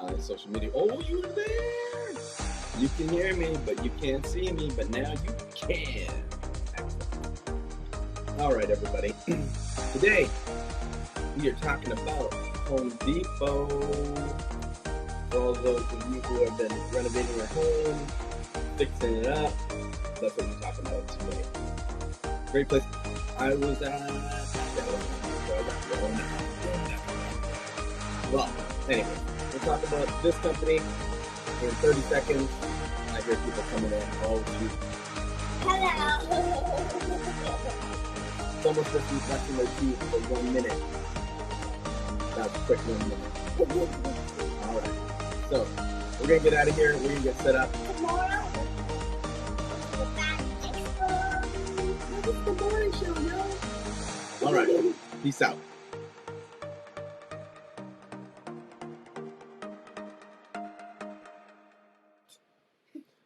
Hi, social media. Oh, you're there! You can hear me, but you can't see me, but now you can. Excellent. All right, everybody. Today, we are talking about Home Depot. For all those of you who have been renovating your home, fixing it up, that's what we're talking about today. Great place. I was at. Well, anyway, we'll talk about this company in 30 seconds. I hear people coming in. Oh, shoot. Hello. It's almost as if brushing their teeth for 1 minute. That's a quick 1 minute. All right. So, we're going to get out of here. We're going to get set up. Tomorrow, we're back expo. It's the morning show, yo. All right. Peace out.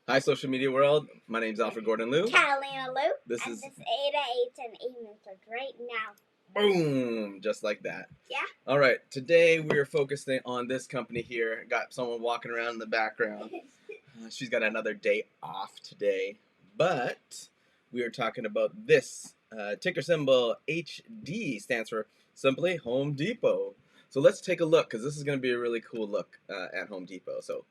Hi, social media world. My name's Alfred Gordon-Liu. Catalina Lou. This and is this Ada 8 evening so right now. boom, just like that. Yeah. All right. Today we are focusing on this company here. Got someone walking around in the background. She's got another day off today, but we are talking about this ticker symbol HD stands for simply Home Depot. So let's take a look because this is going to be a really cool look at Home Depot. So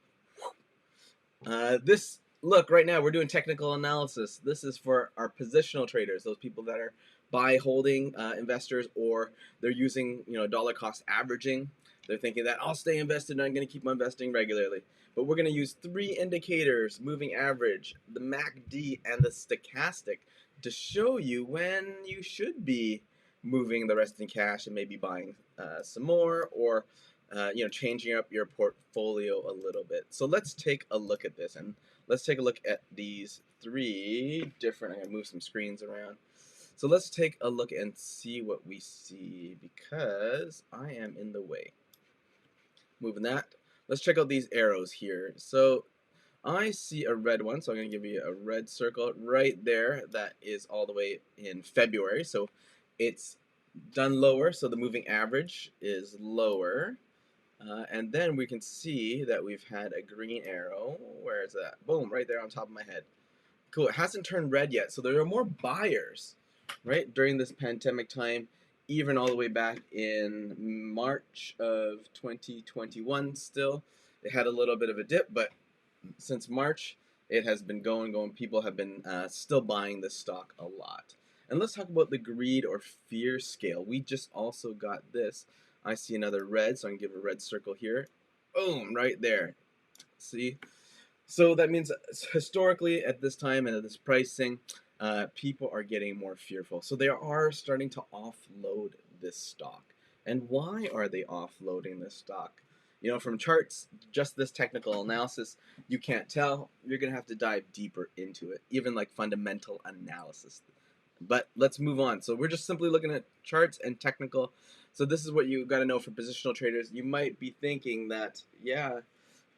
this look right now we're doing technical analysis. This is for our positional traders, those people that are buy holding investors, or they're using dollar cost averaging. They're thinking that I'll stay invested and I'm going to keep investing regularly. But we're going to use 3 indicators: moving average, the MACD, and the stochastic, to show you when you should be moving the rest in cash and maybe buying some more, or changing up your portfolio a little bit. So let's take a look at this, and let's take a look at these 3 different. I'm going to move some screens around. So let's take a look and see what we see, because I am in the way. Moving that. Let's check out these arrows here. So I see a red one, so I'm going to give you a red circle right there. That is all the way in February. So it's done lower, so the moving average is lower. And then we can see that we've had a green arrow. Where is that? Boom, right there on top of my head. Cool. It hasn't turned red yet, so there are more buyers, right, during this pandemic time, even all the way back in March of 2021 still. It had a little bit of a dip, but since March, it has been going. People have been still buying this stock a lot. And let's talk about the greed or fear scale. We just also got this. I see another red, so I can give a red circle here. Boom, right there. See? So that means historically at this time and at this pricing, people are getting more fearful. So they are starting to offload this stock. And why are they offloading this stock? From charts, just this technical analysis, you can't tell. You're going to have to dive deeper into it, even like fundamental analysis. But let's move on. So we're just simply looking at charts and technical. So this is what you got to know for positional traders. You might be thinking that, yeah,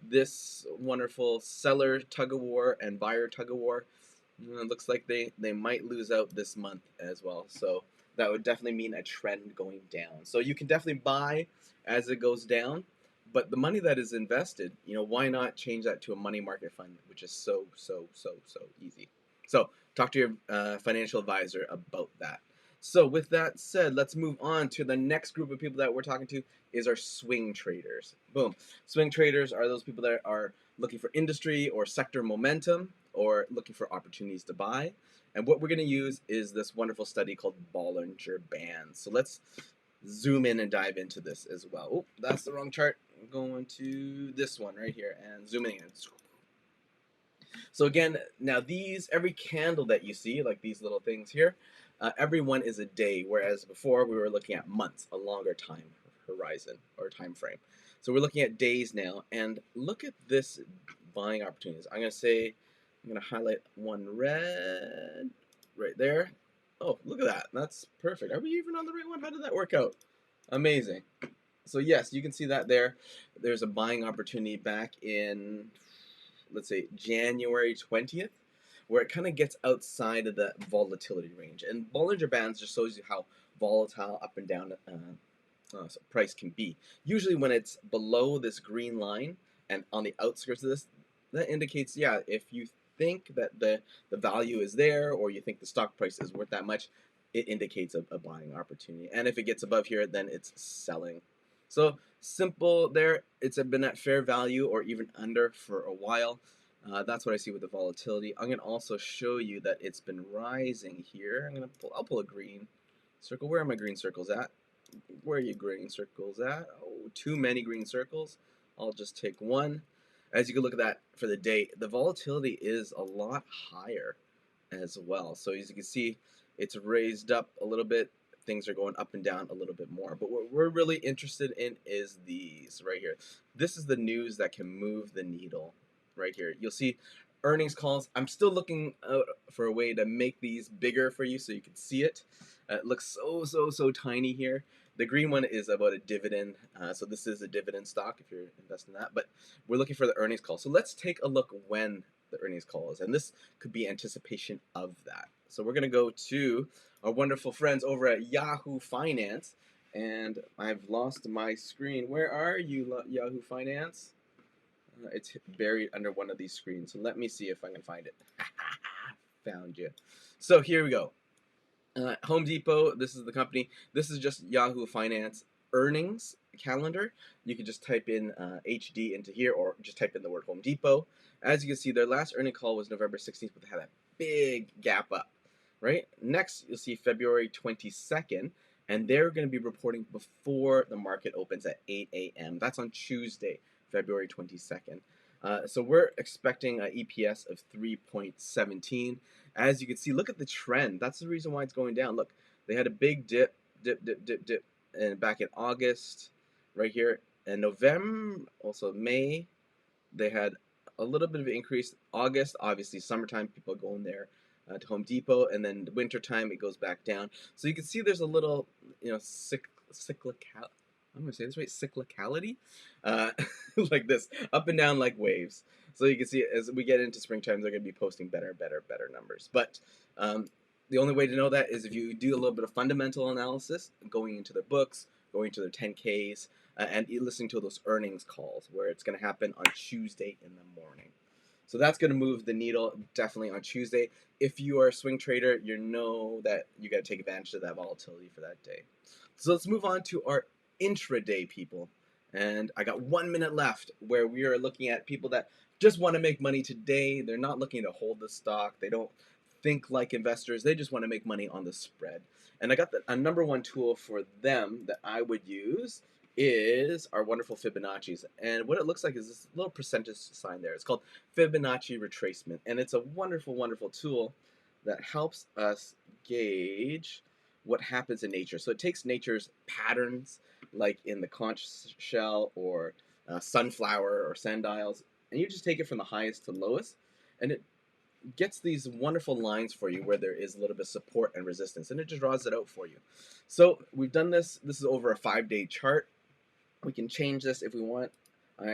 this wonderful seller tug-of-war and buyer tug-of-war, it looks like they might lose out this month as well. So that would definitely mean a trend going down. So you can definitely buy as it goes down. But the money that is invested, why not change that to a money market fund, which is so easy. So talk to your financial advisor about that. So with that said, let's move on to the next group of people that we're talking to is our swing traders. Boom. Swing traders are those people that are looking for industry or sector momentum, or looking for opportunities to buy. And what we're going to use is this wonderful study called Bollinger Bands. So let's zoom in and dive into this as well. Oh, that's the wrong chart. I'm going to this one right here and zooming in. So again, now every candle that you see, like these little things here, every one is a day, whereas before we were looking at months, a longer time horizon or time frame. So we're looking at days now, and look at this buying opportunities. I'm going to highlight one red right there. Oh, look at that. That's perfect. Are we even on the right one? How did that work out? Amazing. So yes, you can see that there. There's a buying opportunity back in, let's say, January 20th, where it kind of gets outside of the volatility range. And Bollinger Bands just shows you how volatile up and down so price can be. Usually when it's below this green line and on the outskirts of this, that indicates, yeah, if you think that the value is there, or you think the stock price is worth that much, it indicates a buying opportunity. And if it gets above here, then it's selling. So simple there. It's been at fair value or even under for a while. That's what I see with the volatility. I'm going to also show you that it's been rising here. I'll pull a green circle. Where are my green circles at? Where are your green circles at? Oh, too many green circles. I'll just take one. As you can look at that for the day, the volatility is a lot higher as well. So as you can see, it's raised up a little bit. Things are going up and down a little bit more. But what we're really interested in is these right here. This is the news that can move the needle right here. You'll see earnings calls. I'm still looking out for a way to make these bigger for you so you can see it. It looks so tiny here. The green one is about a dividend, so this is a dividend stock if you're investing in that, but we're looking for the earnings call. So let's take a look when the earnings call is, and this could be anticipation of that. So we're going to go to our wonderful friends over at Yahoo Finance, and I've lost my screen. Where are you, Yahoo Finance? It's buried under one of these screens, so let me see if I can find it. Found you. So here we go. Home Depot, this is the company. This is just Yahoo Finance earnings calendar. You can just type in HD into here, or just type in the word Home Depot. As you can see, their last earning call was November 16th, but they had a big gap up, right? Next, you'll see February 22nd, and they're going to be reporting before the market opens at 8 a.m. That's on Tuesday, February 22nd. So we're expecting an EPS of 3.17. As you can see, look at the trend. That's the reason why it's going down. Look, they had a big dip, and back in August, right here, and November, also May, they had a little bit of an increase. August, obviously, summertime, people going there to Home Depot, and then wintertime, it goes back down. So you can see there's a little, cyclical. I'm going to say this right, cyclicality, like this, up and down like waves. So you can see as we get into springtime, they're going to be posting better numbers. But the only way to know that is if you do a little bit of fundamental analysis, going into their books, going to their 10Ks, and listening to those earnings calls, where it's going to happen on Tuesday in the morning. So that's going to move the needle definitely on Tuesday. If you are a swing trader, you know that you got to take advantage of that volatility for that day. So let's move on to our intraday people, and I got 1 minute left, where we are looking at people that just want to make money today. They're not looking to hold the stock. They don't think like investors. They just want to make money on the spread. And I got a number one tool for them that I would use is our wonderful Fibonacci's. And what it looks like is this little percentage sign there. It's called Fibonacci retracement, and it's a wonderful tool that helps us gauge what happens in nature. So it takes nature's patterns, like in the conch shell or sunflower or sundials, and you just take it from the highest to lowest, and it gets these wonderful lines for you where there is a little bit of support and resistance, and it just draws it out for you. So we've done this. This is over a 5-day chart. We can change this if we want.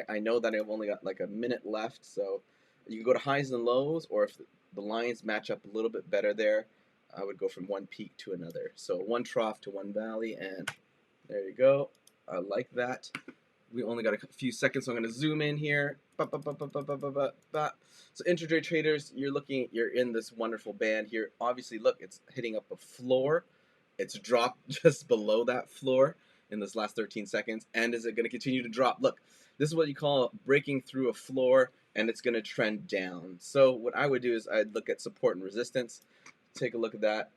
I know that I've only got like a minute left, so you can go to highs and lows, or if the lines match up a little bit better there, I would go from one peak to another. So one trough to one valley, and there you go. I like that. We only got a few seconds, so I'm going to zoom in here. So intraday traders, you're in this wonderful band here. Obviously, look, it's hitting up a floor. It's dropped just below that floor in this last 13 seconds. And is it going to continue to drop? Look, this is what you call breaking through a floor, and it's going to trend down. So what I would do is I'd look at support and resistance. Take a look at that.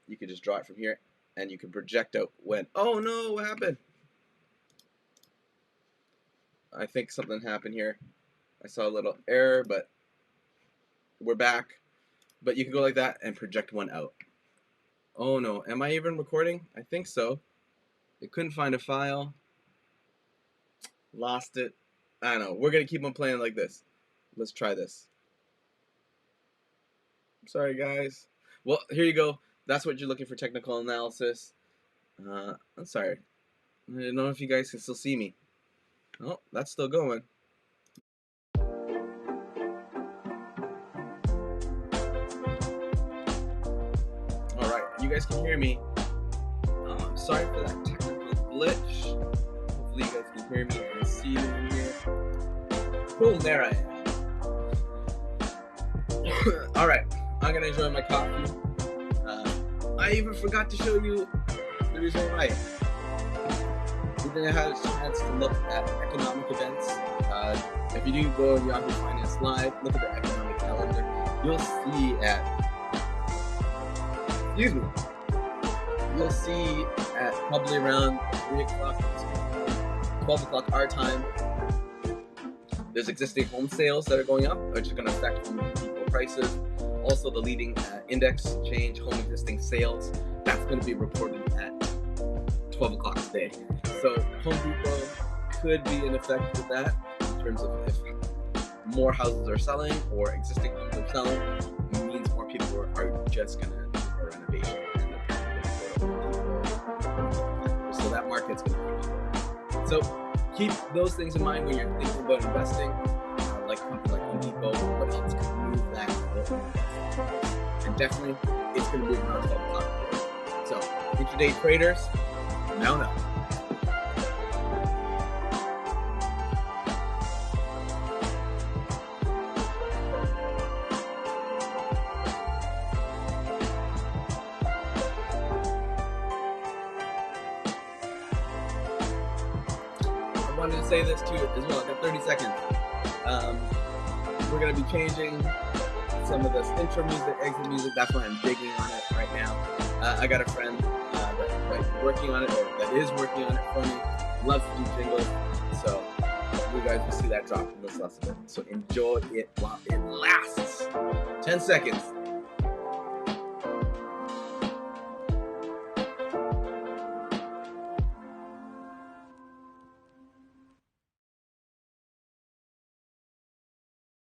You can just draw it from here, and you can project out when, oh no, what happened? I think something happened here. I saw a little error, but we're back. But you can go like that and project one out. Oh no, am I even recording? I think so. It couldn't find a file. Lost it. I don't know. We're going to keep on playing like this. Let's try this. Sorry, guys. Well, here you go. That's what you're looking for, technical analysis. I'm sorry. I don't know if you guys can still see me. Oh, that's still going. Alright, you guys can hear me. I'm sorry for that technical glitch. Hopefully you guys can hear me and see me in here. Cool, there I am. Alright, I'm gonna enjoy my coffee. I even forgot to show you the reason why. You're gonna have a chance to look at economic events. If you do go on Yahoo Finance Live, look at the economic calendar. You'll see at probably around 3 o'clock, 12 o'clock our time, there's existing home sales that are going up, which is going to affect Home Depot prices. Also, the leading index change, home existing sales, that's going to be reported at 12 o'clock today. So Home Depot could be in effect with that in terms of if more houses are selling or existing homes are selling, it means more people are just going to do a renovation. So that market's going to be. So keep those things in mind when you're thinking about investing, like something like Home Depot, what else could move that? And definitely, it's going to be around 12 o'clock today. So, intraday traders, now know. I wanted to say this too as well. I got 30 seconds. We're going to be changing some of this intro music, exit music. That's why I'm digging on it right now. I got a friend that's working on it, or that is working on it for me. Loves to do jingles. So you guys will see that drop in this lesson. So enjoy it while it lasts. 10 seconds.